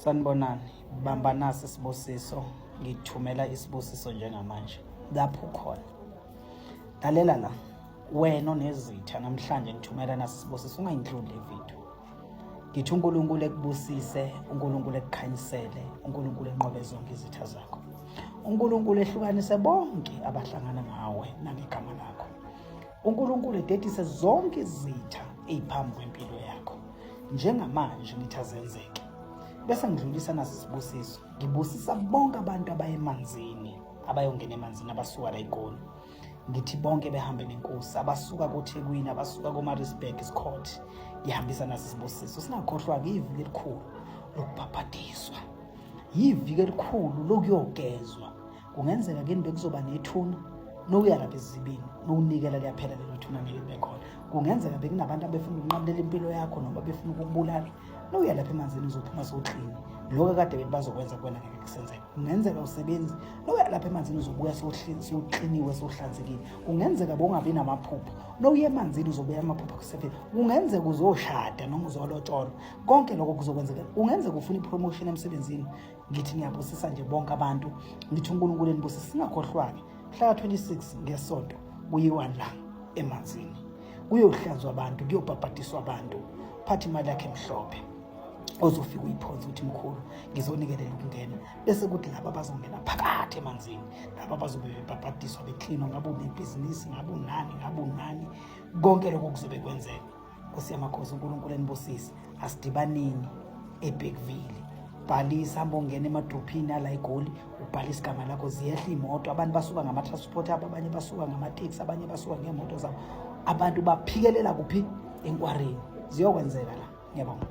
Sanibonani, bamba nasi isibusiso, ngithumela isibusiso njengamanje. Lapho khona. Lalela la, wena onezitha namhlanje ngithumela nasi isibusiso, ungayinhluli le video. Ngithi uNkulunkulu ekubusise, uNkulunkulu ekukhanyisele, uNkulunkulu enqobe zonke izitha zakho. uNkulunkulu ehlukanise bonke abahlangana nawe nangegama lakho. uNkulunkulu ededise zonke izitha eziphambi kwempilo yakho. Njengamanje ngithi azenzeke. Bese ngidlulisa nasi isibusiso. Ngibusisa bonke abantu abayemanzini, abayongena emanzini abasuka la eGoli. Ngithi bonke behambe nenkosi, abasuka koThekwini, abasuka koMaritzburg Court. Ngihambisa nasi isibusiso. Singakhohlwa iviki elikhulu lokuphaphatiswa. Yiviki elikhulu lokuyogezwa. Kungenzeka ke bekuzoba nethuna nokuya lapha ezibini, nokunikela liyaphela lelo thuna ngeke bekhona. Kungenzeka bekunabantu abefuna ukunqabelela impilo yakho noma befuna ukukubulala. Nokuya lapha emanzini uzophuma sowuklini. Lokho kade bazokwenza kuwena ngeke kusenzeke. Kungenzeka usebenzi nokuya lapha emanzini uzobuya sowukliniwe sowuhlanzekile. Kungenzeka bongabi namaphupho. Nokuya emanzini uzobuya amaphupho kusefile. Kungenzeka uzoshada noma uzolotsholwa. Konke lokho kuzokwenzeka. Kungenzeka ufuna ipromotion emsebenzini. Ngithi ngiyabusisa nje bonke abantu. Ngithi uNkulunkulu enibusise singakhohlwa-ke. Mhla 26 ngesonto kuyiwa la emanzini. Kuyohlanzwa abantu, kuyobhabhadiswa abantu. Phathi imali yakhe emhlophe. Ozofika uyiphonza uthi mkhulu ngizonikelela ukungena. Bese kuthi laba bazongena phakathi emanzini. Laba bazobe bebhabhadiswa beklinwa ngabe ubebhizinisi, ngabe unani. Konke lokho kuzobe kwenzeka. Nkosi yamakhosi uNkulunkulu enibusise. Asidibanini eBergville. Bhalisa hamba ungena emadrophini ala eGoli, ubhalisa igama lakho ziyehla imoto. Abantu basuka ngama-transport abo, abanye basuka ngama-taxi, abanye basuka ngemoto zabo. Abantu baphikelela kuphi? Enkwareni. Ziyokwenzeka la. Ngiyabonga.